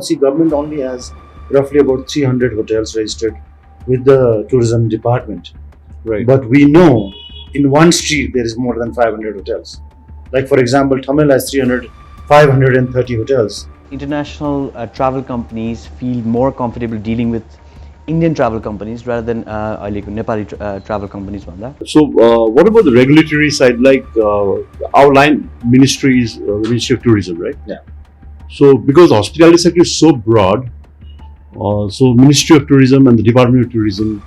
see, government only has roughly about 300 hotels registered with the tourism department. Right. But we know in one street there is more than 500 hotels. Like for example, Tamil has 530 hotels. International travel companies feel more comfortable dealing with Indian travel companies rather than Nepali travel companies. So, what about the regulatory side? Like our line ministry is the Ministry of Tourism, right? Yeah. So, because the hospitality sector is so broad, so Ministry of Tourism and the Department of Tourism,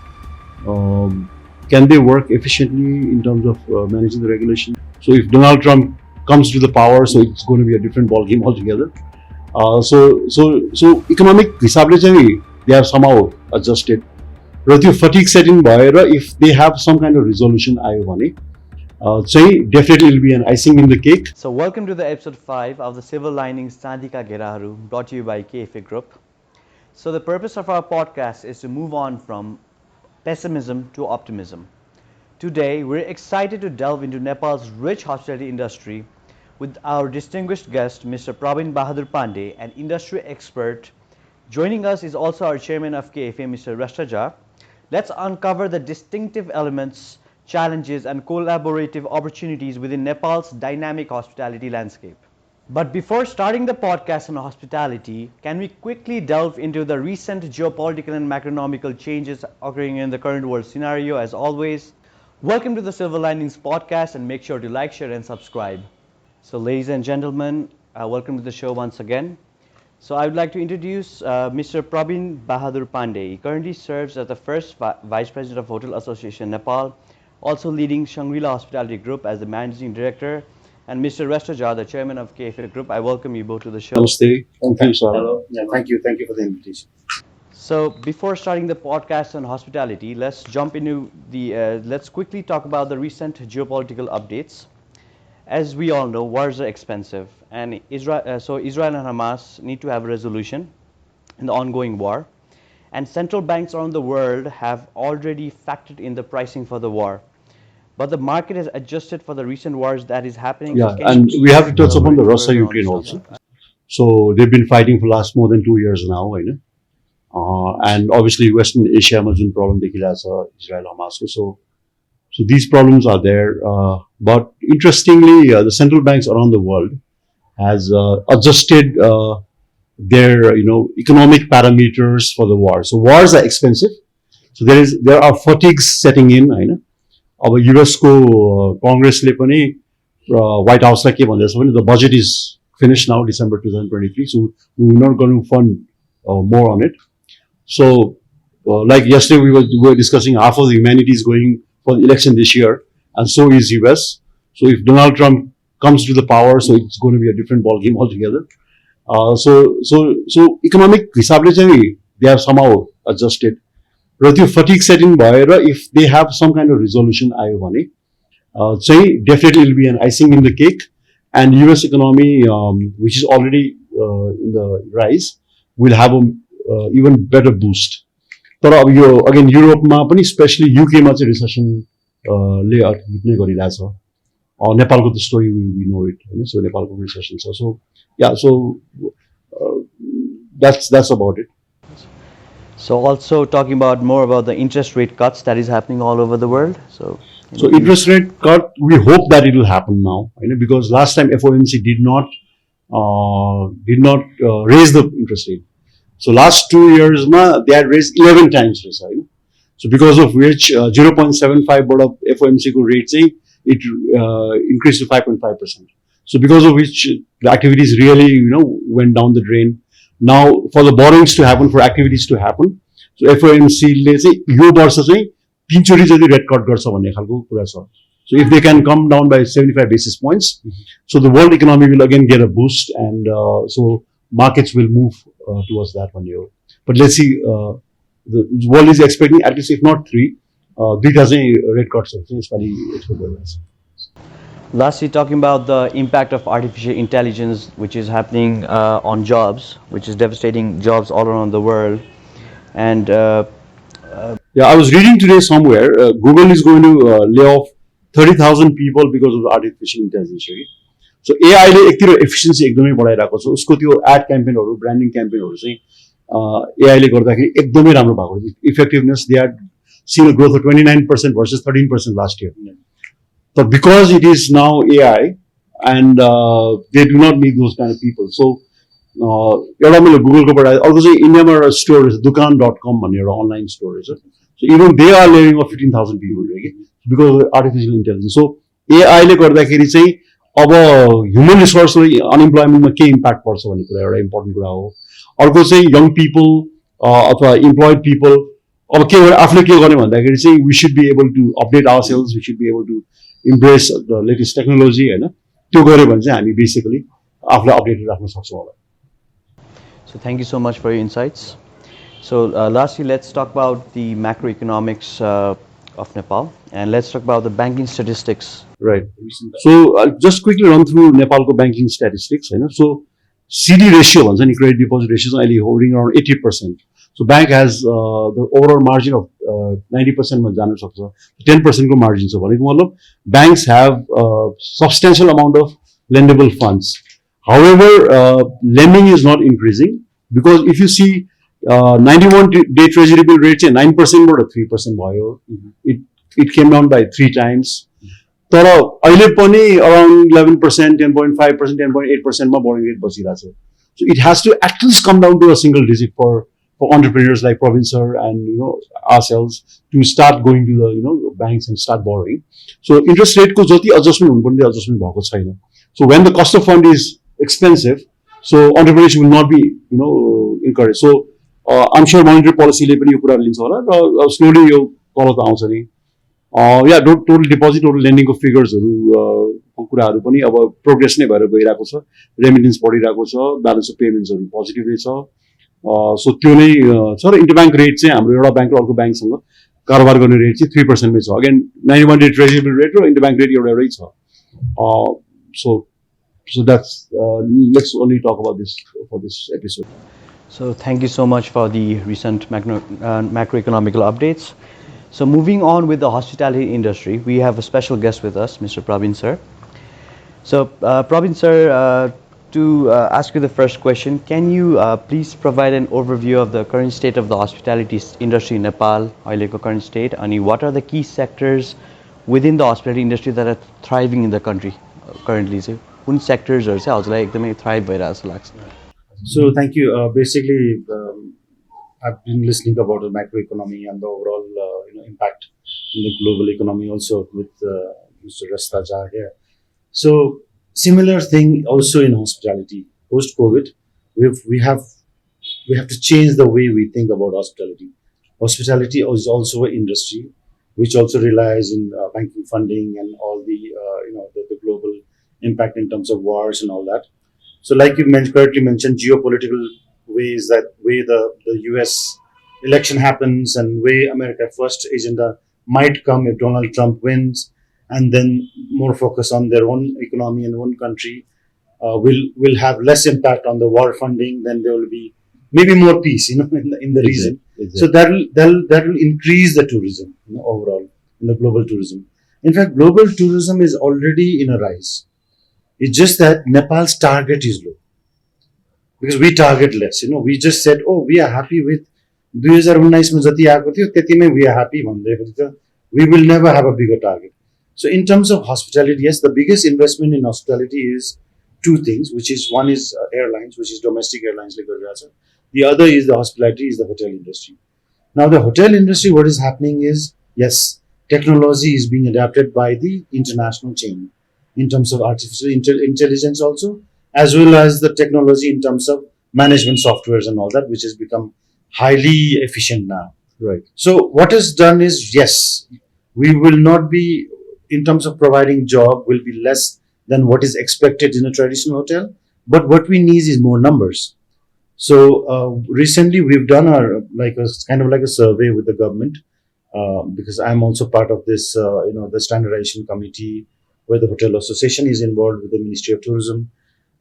can they work efficiently in terms of managing the regulation? So, if Donald Trump comes to the power, so it's going to be a different ball game altogether. So economic हिसाबले चाहिँ they have somehow adjusted. र त्यो fatigue setting भएर if they have some kind of resolution आयो भने चाहिँ definitely will be an icing in the cake. So welcome to the episode 5 of the Silver Linings Chandika Geraharu, brought to you by KFA Group. So the purpose of our podcast is to move on from pessimism to optimism. Today we're excited to delve into Nepal's rich hospitality industry with our distinguished guest, Mr. Prabin Bahadur Pandey, an industry expert. Joining us is also our chairman of KFA, Mr. Rastaja. Let's uncover the distinctive elements, challenges, and collaborative opportunities within Nepal's dynamic hospitality landscape. But before starting the podcast on hospitality, can we quickly delve into the recent geopolitical and macroeconomical changes occurring in the current world scenario? As always, welcome to the Silver Linings podcast, and make sure to like, share, and subscribe. So ladies and gentlemen, welcome to the show once again. So I would like to introduce Mr. Prabin Bahadur Pandey. He currently serves as the first Vice President of Hotel Association Nepal, also leading Shangri-La Hospitality Group as the Managing Director, and Mr. Rastaja, the Chairman of KFA Group. I welcome you both to the show. Namaste. Thank you, sir. Hello. Yeah, thank you for the invitation. So before starting the podcast on hospitality, let's jump into let's quickly talk about the recent geopolitical updates. As we all know, wars are expensive, and Israel and Hamas need to have a resolution in the ongoing war. And central banks around the world have already factored in the pricing for the war. But the market has adjusted for the recent wars that is happening. Yeah, and we have to touch upon the Russia-Ukraine also. So they've been fighting for last more than 2 years now, you know. And obviously Western Asia has been problem Israel Hamas. So these problems are there, but interestingly, the central banks around the world has adjusted their economic parameters for the war. So wars are expensive. So there are fatigues setting in. I know. Our US Congress White House the budget is finished now, December 2023. So we're not going to fund more on it. So like yesterday we were discussing half of the humanity is going for the election this year, and so is US. So if Donald Trump comes to the power, so it's going to be a different ball game altogether. So economic हिसाबले चाहिँ they have somehow adjusted. र त्यो fatigue setting भएर if they have some kind of resolution आयो भने चाहिँ definitely will be an icing in the cake, and US economy which is already in the rise will have a even better boost. तर अब यो again युरोपमा पनि specially युकेमा चाहिँ recession ले अलिकति गरिरहेछ नेपालको त स्टोरी वी नो इट हैन सो नेपालको रिसेसन छ सो या सो that's about it. So also talking about more about the interest rate cuts that is happening all over the world. So interest rate cut, we hope that it will happen now, because last time FOMC did not raise the interest rate. So last 2 years, they had raised 11 times. So because of which 0.75 board of FOMC rate, it increased to 5.5%. So because of which the activities really, went down the drain. Now for the borrowings to happen, for activities to happen, so FOMC ले चाहिँ यो वर्ष चाहिँ 3 चोटी जति rate cut गर्छ भन्ने खालको कुरा छ. So if they can come down by 75 basis points, so the world economy will again get a boost, and so markets will move towards that one year. But let's see, the world is expecting at least, if not 3, 3,000 rate cuts. Lastly, talking about the impact of artificial intelligence, which is happening on jobs, which is devastating jobs all around the world. And yeah, I was reading today somewhere, Google is going to lay off 30,000 people because of the artificial intelligence. Right? So एआईले एकतिर efficiency एकदमै बढाइरहेको छ उसको त्यो add क्याम्पेनहरू branding क्याम्पेनहरू चाहिँ एआईले गर्दाखेरि एकदमै राम्रो भएको छ effectiveness they are seen a growth of 29% versus 13% last year. But because it is now AI and they do not need those kind of people. So, एउटा मैले गुगलको बाट अर्को चाहिँ इन्डियामा एउटा स्टोर रहेछ दुकान.com भन्ने एउटा अनलाइन स्टोर रहेछ so even they are laying off 15,000 people कि बिकज आर्टिफिसियल इन्टेलिजेन्स सो एआईले गर्दाखेरि चाहिँ अब ह्युमन रिसोर्सले अनइम्प्लोइमेन्टमा के इम्प्याक्ट पर्छ भन्ने कुरा एउटा इम्पोर्टेन्ट कुरा हो अर्को चाहिँ यङ पिपल अथवा इम्प्लोइड पिपल अब के आफूले के गर्ने भन्दाखेरि चाहिँ we should be able to update our sales we should be able to impress the latest technology होइन त्यो गऱ्यो भने चाहिँ हामी बेसिकली आफूलाई अपडेटेड राख्न सक्छौँ होला So thank you so much for your insights. So lastly, let's talk about the macroeconomics of Nepal, and let's talk about the banking statistics. Right. So I'll just quickly run through Nepal's banking statistics. So CD ratio, credit deposit ratio, is hovering around 80%. So bank has the overall margin of 90%, 10% margin. So banks have substantial amount of lendable funds. However, lending is not increasing because if you see 91-day treasury bill rate 9% or 3% भयो. It came down by 3 times. तर अहिले पनि around 11%, 10.5%, 10.8% मा borrowing rate बसिरहेको छ. So it has to at least come down to a single digit for entrepreneurs like Prabin sir and ourselves to start going to the banks and start borrowing. So interest rate को जति adjustment हुनुपर्ने adjustment भएको छैन. So when the cost of fund is expensive, so entrepreneurship will not be encouraged. So I'm sure monetary policy ले पनि यो कुरा लिन्छ होला र slowly यो तल त आउँछ नि या टोटल डिपोजिट टोटल लेन्डिङको फिगर्सहरू कुराहरू पनि अब प्रोग्रेस नै भएर गइरहेको छ रेमिटेन्स बढिरहेको छ ब्यालेन्स अफ पेमेन्ट्सहरू पोजिटिभली छ सो त्यो नै छ र इन्टरब्याङ्क रेट चाहिँ हाम्रो एउटा ब्याङ्क र अर्को ब्याङ्कसँग कारोबार गर्ने रेट चाहिँ 3% मै छ अगेन 91 डे ट्रेजरी रेट र इन्टरब्याङ्क रेट एउटै छ so that's let's only talk about this for this episode. So thank you so much for the recent macroeconomical updates. So moving on with the hospitality industry, we have a special guest with us, Mr. Prabin sir. So Prabin sir, to ask you the first question, can you please provide an overview of the current state of the hospitality industry in Nepal, Aileko current state, and what are the key sectors within the hospitality industry that are thriving in the country currently? So, which sectors are हजुरलाई एकदमै thrive भइरहेको जस्तो लाग्छ? So thank you. Basically, I've been listening about the macroeconomy and the overall impact in the global economy also with Mr. Rastaja here. So similar thing also in hospitality. Post-COVID, we have to change the way we think about hospitality. Hospitality is also an industry which also relies in banking funding and all the the global impact in terms of wars and all that. So like you correctly mentioned, geopolitical ways that way the US election happens and way America first agenda might come if Donald Trump wins and then more focus on their own economy and own country will have less impact on the war funding. Then there will be maybe more peace in the region. Exactly. So that will increase the tourism overall in the global tourism. In fact, global tourism is already in a rise. It's just that Nepal's target is low because we target less. We just said, oh, we are happy with 2019 मा जति आएको थियो त्यतिमै we are happy भन्दै we will never have a bigger target. So in terms of hospitality, yes, the biggest investment in hospitality is two things, which is one is airlines, which is domestic airlines like Raja. The other is the hospitality, is the hotel industry. Now the hotel industry, what is happening is, yes, technology is being adapted by the international chain in terms of artificial intelligence also, as well as the technology in terms of management softwares and all that, which has become highly efficient now. Right. So what is done is, yes, we will not be, in terms of providing job, will be less than what is expected in a traditional hotel, but what we need is more numbers. So recently we've done kind of like a survey with the government, because I'm also part of this, the standardization committee where the Hotel Association is involved with the Ministry of Tourism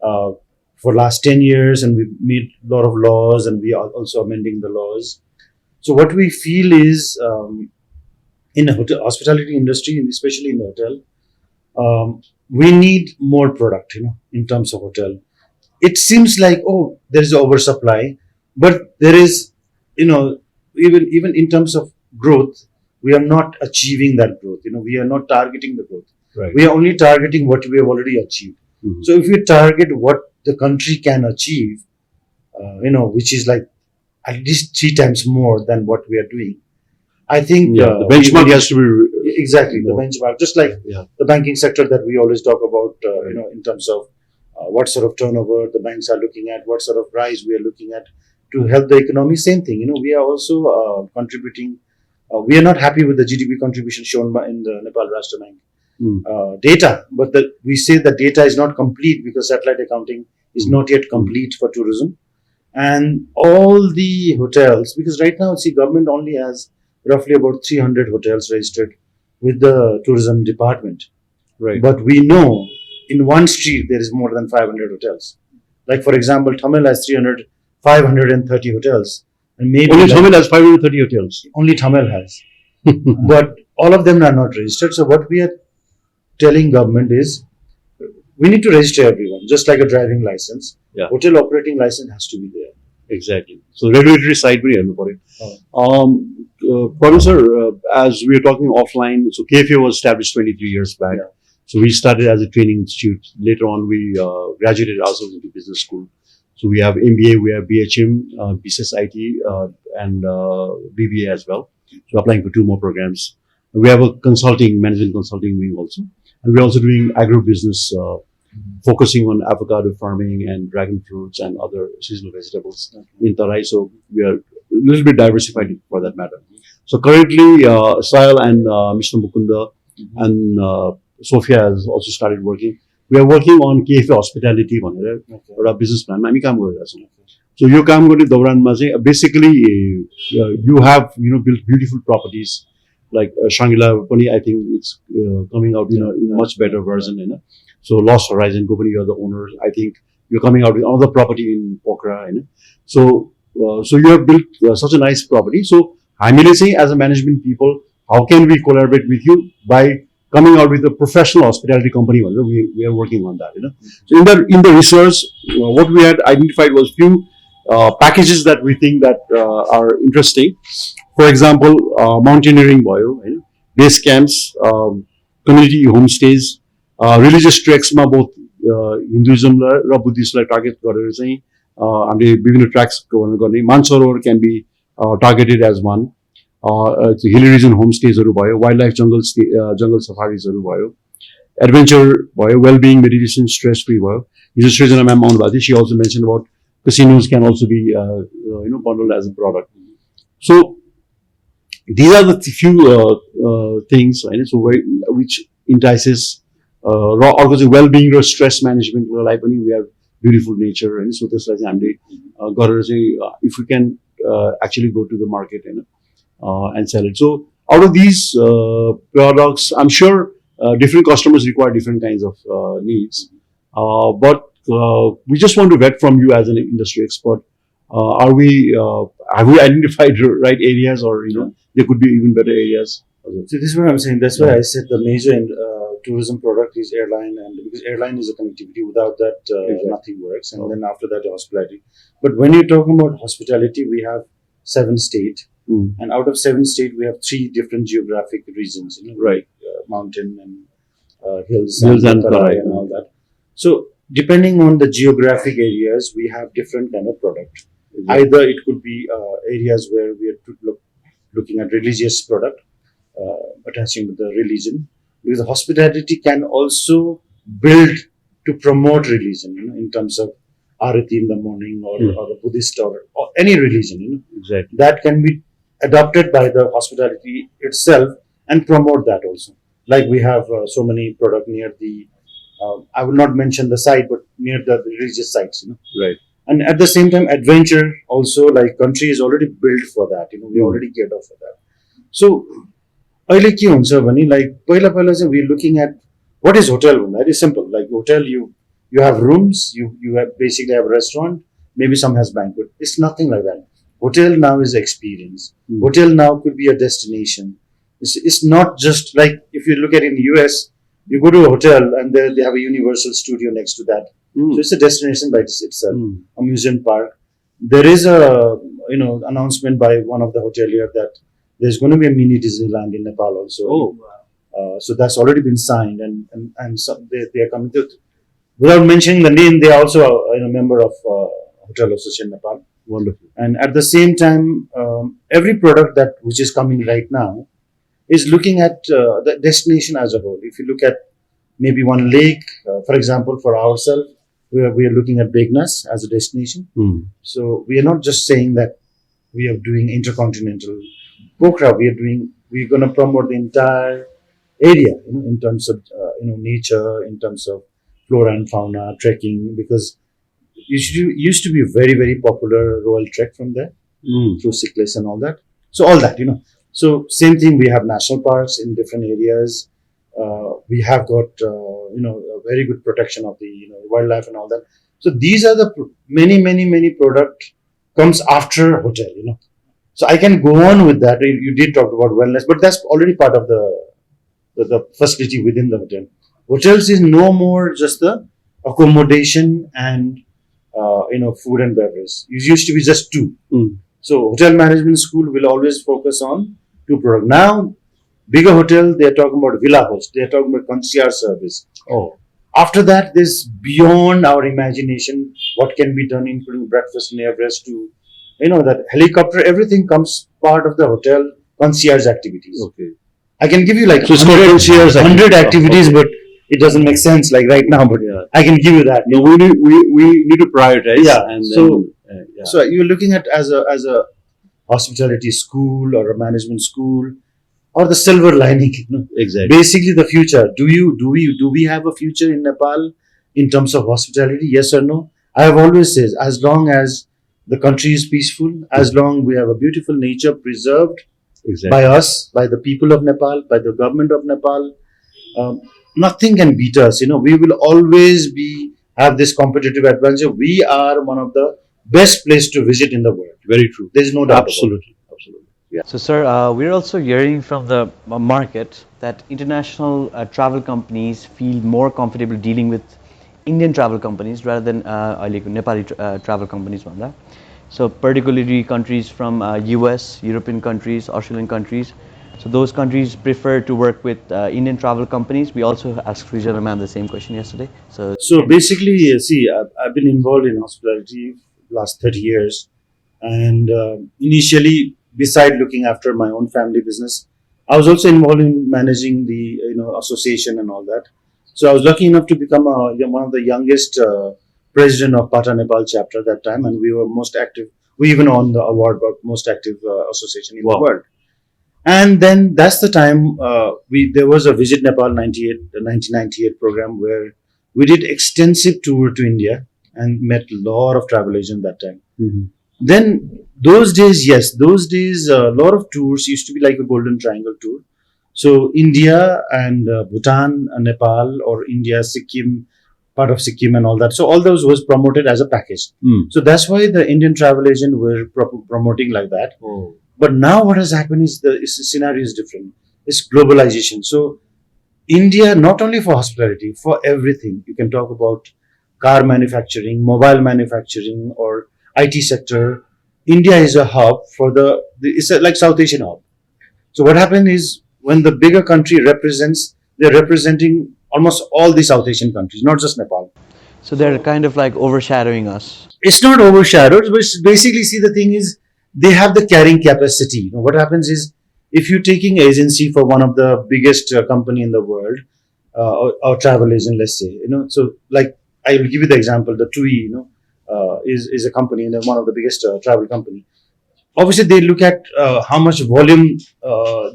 for last 10 years, and we've made a lot of laws, and we are also amending the laws. So what we feel is, in the hospitality industry, and especially in the hotel, we need more product, in terms of hotel. It seems like, oh, there is oversupply, but there is, you know, even in terms of growth, we are not achieving that growth. We are not targeting the growth. Right. We are only targeting what we have already achieved. Mhm. So if we target what the country can achieve, which is like at least 3 times more than what we are doing, I think Yeah, the benchmark has to be exactly the more. benchmark, just like Yeah. the banking sector that we always talk about, in terms of what sort of turnover the banks are looking at, what sort of price we are looking at to help the economy. Same thing, we are also contributing. We are not happy with the GDP contribution shown in the Nepal Rashtra Bank Mm. data, but we say the data is not complete because satellite accounting is not yet complete for tourism. And all the hotels, because right now, see, government only has roughly about 300 hotels registered with the tourism department. Right. But we know in one street there is more than 500 hotels. Like, for example, Tamil has 530 hotels. And maybe Only Tamil has 530 hotels. only Tamil has. But all of them are not registered. So what we are telling government is, we need to register everyone, just like a driving license. Yeah. Hotel operating license has to be there. Exactly. So regulatory side we have for it. Oh. Prabin sir, as we were talking offline, so KFA was established 23 years back. Yeah. So we started as a training institute. Later on, we graduated ourselves into business school. So we have MBA, we have BHM, BCS IT, and BBA as well. So applying for 2 more programs. We have a management consulting wing also. And we're also doing agro-business, focusing on avocado farming and dragon fruits and other seasonal vegetables in Tarai. So we are a little bit diversified for that matter. So currently, Sahil and Mr. Mukunda and Sophia has also started working. We are working on KFA hospitality or a business plan. हामी काम गरिरहेछौँ. So यो काम गर्ने दौरानमा चाहिँ basically you have built beautiful properties like Shangri-La. I think it's coming out in a much better version. So Lost Horizon company, you are the owners. I think you're coming out with another property in Pokhara. So you have built such a nice property. So हामीले चाहिँ as a management people, how can we collaborate with you by coming out with a professional hospitality company? We are working on that. So in the research, what we had identified was few packages that we think that are interesting. For example, mountaineering base camps, community homestays, religious treks ma both Hinduism raw Buddhist lie target गरेर चाहिँ हामीले विभिन्न tracks गर्ने. Mansarovar can be targeted as one. Hilly region homestays भयो, wildlife jungle safaris भयो, adventure भयो, well-being meditation, stress-free भयो. हिजो सृजना म्याम आउनु भएको थियो. She also mentioned about casinos can also be bundled as a product. So these are the few things, so which entices अर्को चाहिँ well-being र stress management को लागि पनि we have beautiful nature. So त्यसलाई चाहिँ हामीले गरेर चाहिँ if we can actually go to the market and sell it. So out of these products, I'm sure different customers require different kinds of needs. But we just want to vet from you as an industry expert. Have we identified right areas, or there could be even better areas? So this is what I'm saying. That's why I said the major tourism product is airline, and because airline is a connectivity. Without that, nothing works. And then after that, hospitality. But when you're talking about hospitality, we have 7 states. And out of 7 states, we have 3 different geographic regions, Right. Mountain and hills and Tarai and all that. So depending on the geographic areas, we have different kind of product. Either it could be areas where we are looking at religious product, attaching with the religion, because hospitality can also build to promote religion, in terms of arati in the morning or a Buddhist or any religion, Exactly. that can be adopted by the hospitality itself and promote that also. Like we have so many product near the, I will not mention the site, but near the religious sites, Right. And at the same time, adventure also, like country is already built for that, we already geared up for that. So, अहिले के हुन्छ भने like पहिला चाहिँ we are looking at what is hotel. That is simple. Like hotel, you have rooms, you have basically have a restaurant, maybe some has banquet. It's nothing like that. Hotel now is experience. Hotel now could be a destination. It's not just like if you look at in the US, You go to a hotel and there they have a Universal Studio next to that. So it's a destination by itself, amusement park. There is a announcement by one of the hotelier that there's going to be a mini Disneyland in Nepal also. So that's already been signed, and they are coming to. Without mentioning the name, they are also a member of Hotel Association Nepal. Wonderful. And at the same time, every product that which is coming right now is looking at the destination as a whole. If you look at maybe one lake, for example, for ourselves, we are looking at Begnas as a destination. So we are not just saying that we are doing intercontinental Pokhara. We're going to promote the entire area, in terms of nature, in terms of flora and fauna, trekking, because used to be a very, very popular royal trek from there through Siklis and all that. So all that, So same thing, we have national parks in different areas. We have got a very good protection of the wildlife and all that. So these are the many product comes after hotel. So I can go on with that. You did talk about wellness, but that's already part of the facility within the hotel. Hotels is no more just the accommodation and food and beverage. It used to be just two. So hotel management school will always focus on two products. Now, bigger hotel, they are talking about villa host. They are talking about concierge service. After that, there's beyond our imagination what can be done, including breakfast and Everest to, that helicopter. Everything comes part of the hotel concierge activities. Okay. I can give you like So it's called concierge 100 activities, Okay. but it doesn't make sense like right now. But Yeah. I can give you that. No, we need to prioritize. Yeah. And So- then, So you're looking at as a hospitality school or a management school or the silver lining. exactly. Basically, the future. Do we have a future in Nepal in terms of hospitality? Yes or no? I have always said, as long as the country is peaceful, as long we have a beautiful nature preserved Exactly. by us, by the people of Nepal, by the government of Nepal, nothing can beat us. We will always have this competitive advantage. We are one of the best place to visit in the world. Very true. There is no doubt. Absolutely. So, sir, we're also hearing from the market that international travel companies feel more comfortable dealing with Indian travel companies rather than Nepali travel companies. So, particularly countries from US, European countries, Australian countries. So, those countries prefer to work with Indian travel companies. We also asked Sri Rahman the same question yesterday. So basically, see, I've been involved in hospitality last 30 years, and initially, beside looking after my own family business, I was also involved in managing the association and all that. So I was lucky enough to become one of the youngest president of Pata Nepal chapter at that time, and we were most active. We even won the award of most active association in the world. And then that's the time there was a Visit Nepal 1998 program where we did extensive tour to India and met a lot of travel agents that time. Then those days, a lot of tours used to be like a Golden Triangle tour. So India and Bhutan, Nepal, or India, Sikkim, part of Sikkim and all that. So all those was promoted as a package. So that's why the Indian travel agent were promoting like that. But now what has happened is the scenario is different. It's globalization. So India, not only for hospitality, for everything. You can talk about car manufacturing, mobile manufacturing, or IT sector. India is a hub for it's like South Asian hub. So what happened is when the bigger country represents, they're representing almost all the South Asian countries, not just Nepal. So they're kind of like overshadowing us. It's not overshadowed, but basically, see, the thing is, they have the carrying capacity. What happens is, if you're taking agency for one of the biggest company in the world, or travel agent, let's say, so like I will give you the example. The TUI, is a company and one of the biggest travel company. Obviously, they look at how much volume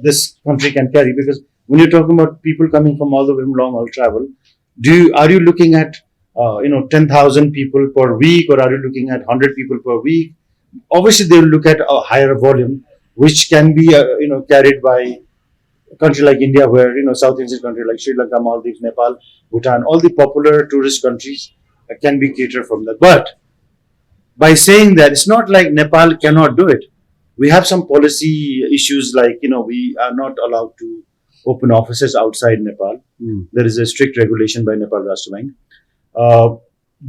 this country can carry, because when you're talking about people coming from all the way long haul travel, are you looking at 10,000 people per week, or are you looking at 100 people per week? Obviously, they will look at a higher volume, which can be carried by a country like India, where South Asian country like Sri Lanka, Maldives, Nepal, Bhutan, all the popular tourist countries can be catered from that. But by saying that, it's not like Nepal cannot do it. We have some policy issues, like we are not allowed to open offices outside Nepal. Mm. There is a strict regulation by Nepal Rashtra Bank.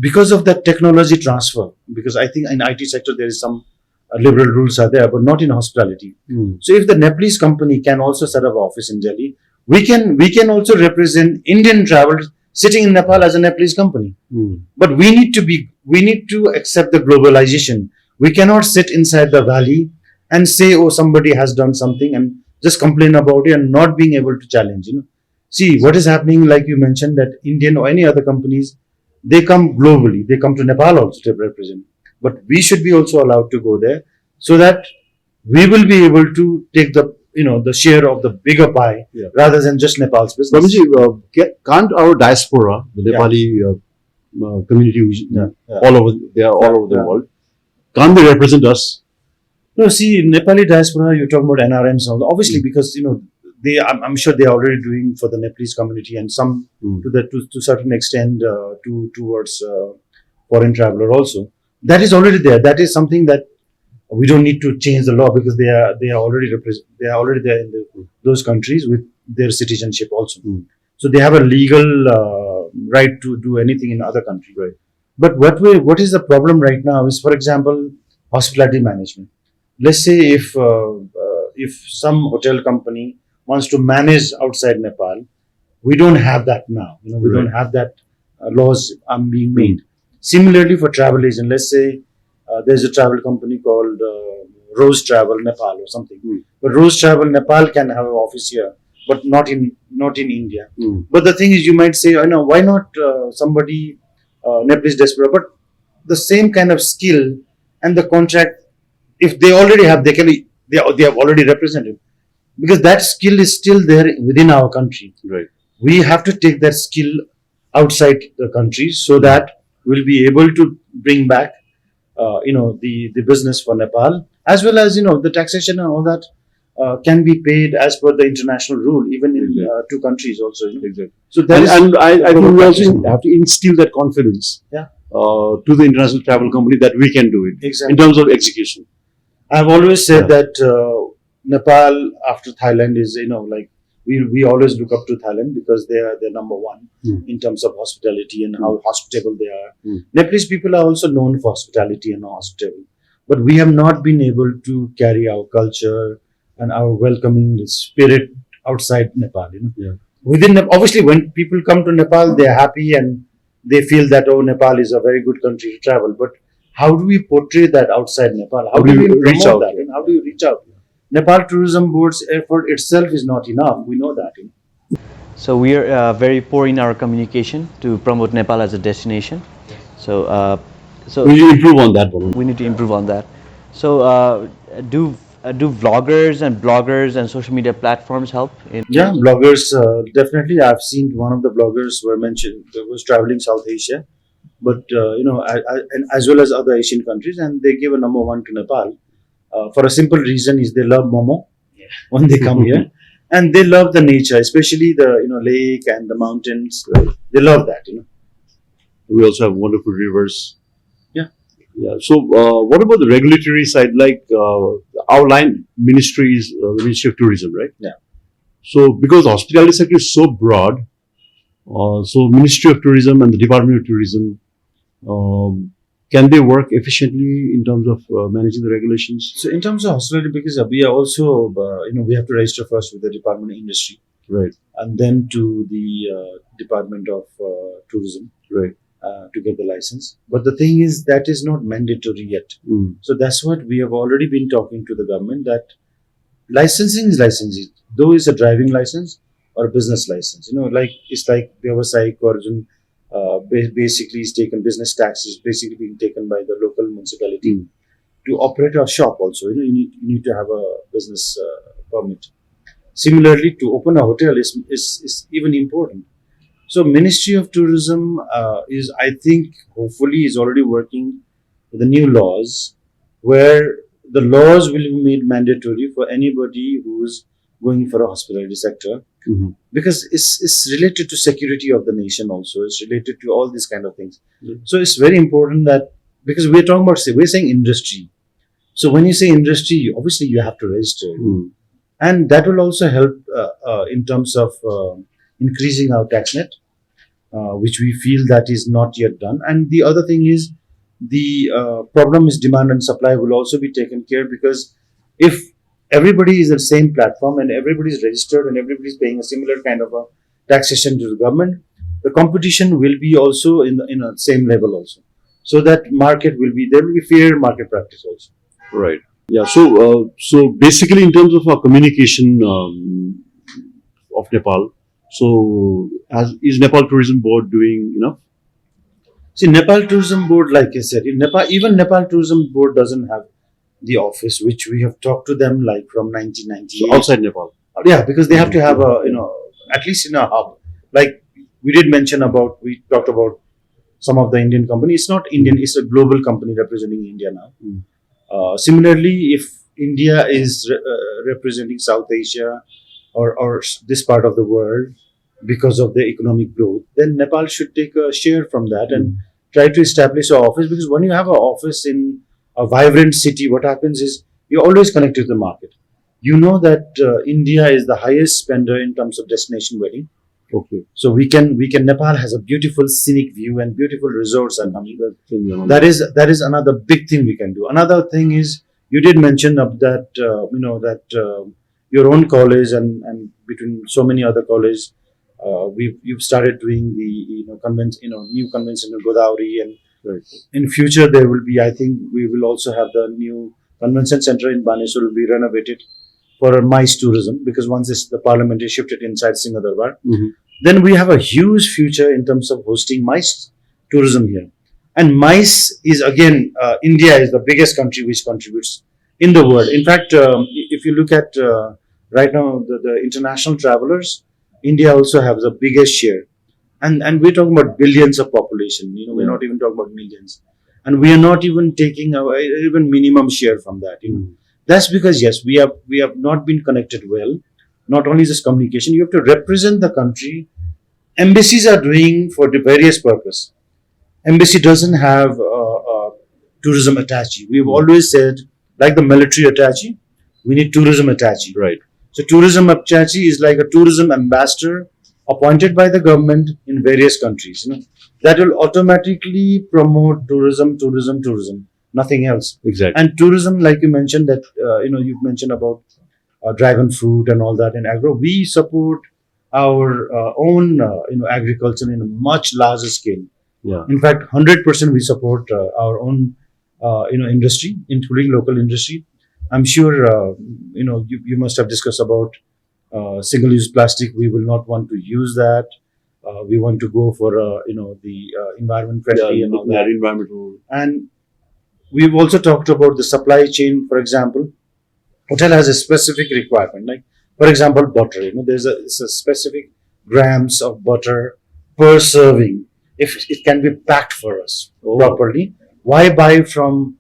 Because of that technology transfer, because I think in IT sector there is some liberal rules are there, but not in hospitality. Mm. So if the Nepalese company can also set up an office in Delhi, we can also represent Indian travelers sitting in Nepal as a Nepalese company. Mm. But we need to accept the globalization. We cannot sit inside the valley and say, oh, somebody has done something and just complain about it and not being able to challenge. See what is happening. Like you mentioned, that Indian or any other companies, they come globally. They come to Nepal also to represent. But we should be also allowed to go there so that we will be able to take the share of the bigger pie rather than just Nepal's business. Prabinji, can't our diaspora, the Nepali community, all over, they are all over the world, can't they represent us? No, see, Nepali diaspora, you're talking about NRMs, obviously, because I'm sure they are already doing for the Nepalese community, and some to certain extent towards foreign traveler also. That is already there. That is something that we don't need to change the law, because they are already there in those countries with their citizenship also. So they have a legal right to do anything in other countries. Right. But what is the problem right now is, for example, hospitality management. Let's say if some hotel company wants to manage outside Nepal, we don't have that now. We don't have that laws being made. Similarly, for travel agent, let's say there's a travel company called Rose Travel Nepal or something. But Rose Travel Nepal can have an office here, but not in India. But the thing is, you might say, why not somebody Nepalese diaspora? But the same kind of skill and the contract, if they already have, they have already represented, because that skill is still there within our country. Right. We have to take that skill outside the country so that we'll be able to bring back the business for Nepal, as well as the taxation and all that can be paid as per the international rule, even in two countries also. Exactly. So and I think we also have to instill that confidence to the international travel company that we can do it in terms of execution. I've always said that Nepal after Thailand is like we always look up to Thailand, because they're number one in terms of hospitality and how hospitable they are. Nepalese people are also known for hospitality and hospitable, but we have not been able to carry our culture and our welcoming spirit outside Nepal. Within obviously, when people come to Nepal, they are happy and they feel that Nepal is a very good country to travel. But how do we portray that outside Nepal? How do we reach out? And how do you reach out? Nepal Tourism Board's effort itself is not enough. We know that. So we are very poor in our communication to promote Nepal as a destination. So we need to improve on that one. We need to improve on that. So do vloggers and bloggers and social media platforms help? Yeah, bloggers definitely. I've seen one of the bloggers was traveling South Asia, but and as well as other Asian countries, and they give a number one to Nepal. For a simple reason is they love momo when they come here, and they love the nature, especially the lake and the mountains. They love that. We also have wonderful rivers. Yeah. So what about the regulatory side? Like our line ministry is the Ministry of Tourism, right? Yeah. So because the hospitality sector is so broad, so Ministry of Tourism and the Department of Tourism, can they work efficiently in terms of managing the regulations? So in terms of hospitality, because we are also we have to register first with the Department of Industry, right, and then to the Department of Tourism, right, to get the license. But the thing is, that is not mandatory yet. So that's what we have already been talking to the government, that licensing is licensing, though it's a driving license or a business license. It's like Vyavasayik origin. Basically is taken, business tax is basically being taken by the local municipality to operate a shop also. You need to have a business permit. Similarly, to open a hotel is even important. So Ministry of Tourism is, I think, hopefully is already working with the new laws, where the laws will be made mandatory for anybody who's going for a hospitality sector, because it's related to security of the nation also. It's related to all these kind of things. So it's very important that, because we're talking about, we're saying industry. So when you say industry, obviously you have to register. and that will also help in terms of increasing our tax net, which we feel that is not yet done. And the other thing is the problem is demand and supply will also be taken care, because if everybody is the same platform and everybody is registered and everybody is paying a similar kind of a taxation to the government, the competition will be also in a same level also. So that market will be, there will be fair market practice also. Right. Yeah. So basically, in terms of our communication of Nepal, so is Nepal Tourism Board doing enough? See, Nepal Tourism Board, like I said, in Nepal, even Nepal Tourism Board doesn't have the office, which we have talked to them like from 1998. So outside Nepal. Yeah, because they have to have a, at least in a hub. Like we did mention about, we talked about some of the Indian company. It's not Indian, it's a global company representing India now. Similarly, if India is representing South Asia or this part of the world because of the economic growth, then Nepal should take a share from that and try to establish an office. Because when you have an office in a vibrant city, what happens is you're always connected to the market. You know that India is the highest spender in terms of destination wedding. Okay. So we can Nepal has a beautiful scenic view and beautiful resorts are coming. That is another big thing we can do. Another thing is, you did mention of that your own college and between so many other colleges, you've started doing the new convention in Godavari, and in future there will be, I think we will also have the new convention center in Baneswar will be renovated for MICE tourism, because once the parliament is shifted inside Singhadarbar, then we have a huge future in terms of hosting MICE tourism here. And MICE is again, India is the biggest country which contributes in the world. In fact, if you look at right now the international travelers, India also has the biggest share. And we're talking about billions of population. We're not even talking about millions. And we are not even taking even minimum share from that. That's because, yes, we have not been connected well. Not only just communication, you have to represent the country. Embassies are doing for the various purpose. Embassy doesn't have a tourism attaché. We've always said, like the military attaché, we need tourism attaché. Right. So tourism attaché is like a tourism ambassador appointed by the government in various countries. That will automatically promote tourism, nothing else. Exactly. And tourism, like you mentioned, that you've mentioned about dragon fruit and all that in agro. We support our own agriculture in a much larger scale. Yeah. In fact, 100% we support our own industry, including local industry. I'm sure you must have discussed about single-use plastic. We will not want to use that. We want to go for the environment friendly and all that. Environmental. And we've also talked about the supply chain. For example, hotel has a specific requirement. Like, for example, butter. There's a specific grams of butter per serving. If it can be packed for us properly, why buy from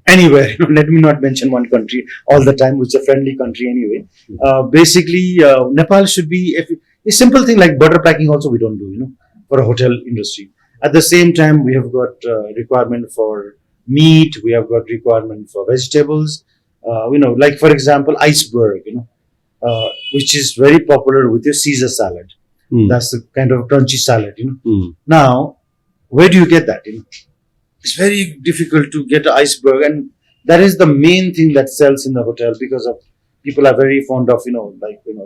anywhere? Let me not mention one country all the time, which is a friendly country anyway. Basically, Nepal should be a simple thing like butter packing. Also, we don't do for a hotel industry. At the same time, we have got requirement for meat. We have got requirement for vegetables. Like for example, iceberg. Which is very popular with your Caesar salad. That's the kind of crunchy salad. Now, where do you get that? It's very difficult to get an iceberg, and that is the main thing that sells in the hotel, because of people are very fond of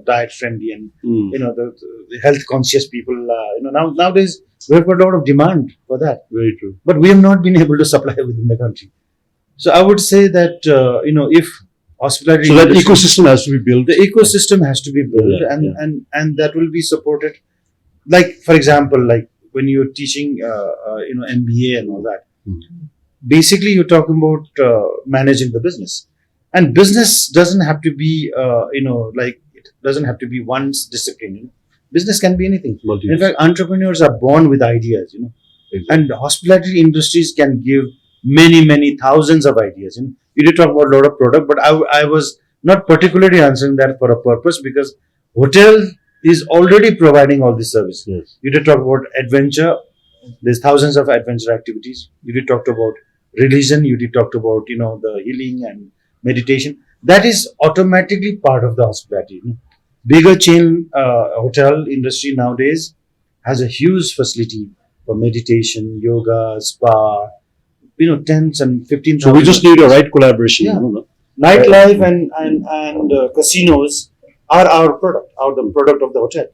diet friendly and the health conscious people. Nowadays we have got a lot of demand for that. Very true. But we have not been able to supply within the country. So I would say that if hospitality, so that ecosystem has to be built. The ecosystem has to be built, and that will be supported. Like for example, like when you're teaching MBA and all that. Basically, you're talking about managing the business, and business doesn't have to be it doesn't have to be one discipline. Business can be anything. In fact, entrepreneurs are born with ideas. Exactly. And hospitality industries can give many thousands of ideas. You did talk about a lot of product, but I was not particularly answering that for a purpose, because hotel is already providing all this service. Yes. You did talk about adventure. There's thousands of adventure activities. You did talk about religion. You did talk about the healing and meditation. that is automatically part of the hospitality. Bigger chain hotel industry nowadays has a huge facility for meditation, yoga, spa, tens and 15,000. So we just need a right collaboration. Yeah. No? Nightlife and casinos are our product, are the product of the hotel.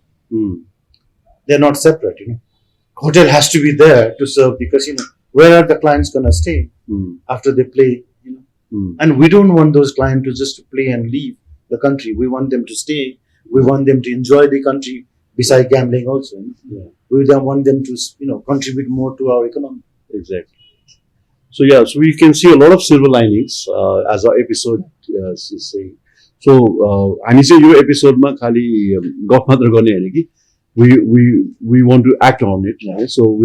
They're not separate. Hotel has to be there to serve the casino. Where are the clients gonna stay after they play? And we don't want those clients to just play and leave the country. We want them to stay. We want them to enjoy the country beside gambling also. We don't want them to contribute more to our economy. Exactly. So yeah, so we can see a lot of silver linings as our episode is saying. So हामी चाहिँ यो एपिसोडमा खालि गफ मात्र गर्ने हैन कि we want to act on it. Right? So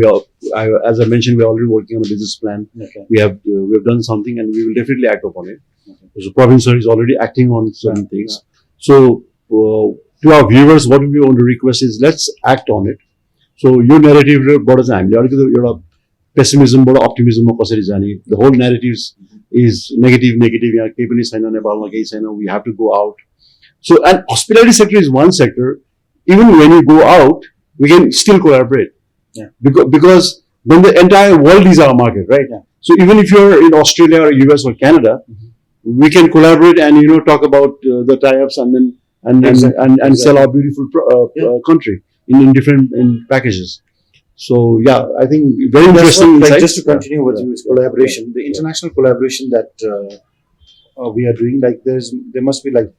as I mentioned, we are already working on a business plan. Okay. We have done something, and we will definitely act upon it. Okay. So Prabin sir is already acting on certain things. So to our viewers, what we want to request is let's act on it. So your narrative बाट चाहिँ हामीले अलिकति एउटा pessimism बाट optimism मा कसरी जाने, the whole narratives is negative यहाँ केही पनि छैन, नेपालमा केही छैन, we have to go out. So and hospitality sector is one sector. Even when you go out, we can still collaborate. Yeah. Because then the entire world is our market, right? Yeah. So even if you're in Australia or US or Canada, we can collaborate and talk about the tie-ups and then and sell our beautiful country in different packages. So yeah, I think very interesting. Like, just to continue with you, collaboration, the international collaboration that we are doing, like there must be like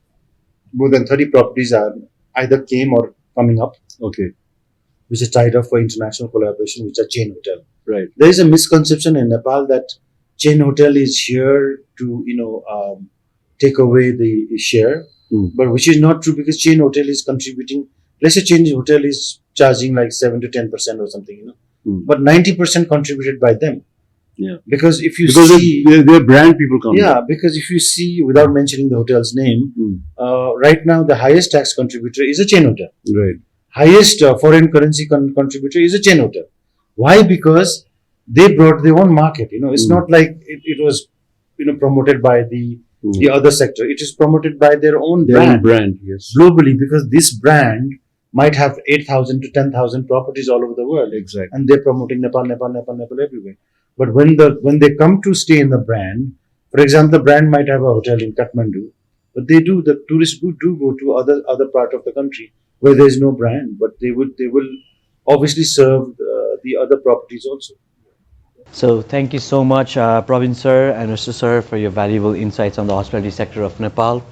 more than 30 properties are either came or coming up. Okay. Which is tied up for international collaboration, which are chain hotel. Right. There is a misconception in Nepal that chain hotel is here to take away the share, but which is not true, because chain hotel is contributing. Let's say chain hotel is charging like 7 to 10% or something, but 90% contributed by them. Yeah. Because if you see, they're brand people come. Yeah, because if you see, without mentioning the hotel's name, right now the highest tax contributor is a chain hotel. Right. Highest foreign currency contributor is a chain hotel. Why? Because they brought their own market. It's not like it was promoted by the other sector. It is promoted by their own brand. Yes. Globally, because this brand might have 8,000 to 10,000 properties all over the world. Exactly. And they're promoting Nepal everywhere. But when they come to stay in the brand, for example, the brand might have a hotel in Kathmandu, but the tourists do go to other part of the country where there is no brand, but they will obviously serve the other properties also. So thank you so much, Prabin sir and Mr. sir, for your valuable insights on the hospitality sector of Nepal.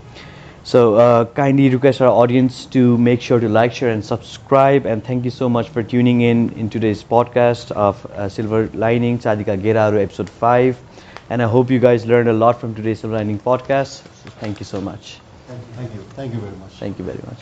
So kindly request our audience to make sure to like, share and subscribe, and thank you so much for tuning in today's podcast of Silver Lining Chadika Geraharu episode 5, and I hope you guys learned a lot from today's Silver Lining podcast. So thank you so much. Thank you very much. Thank you very much.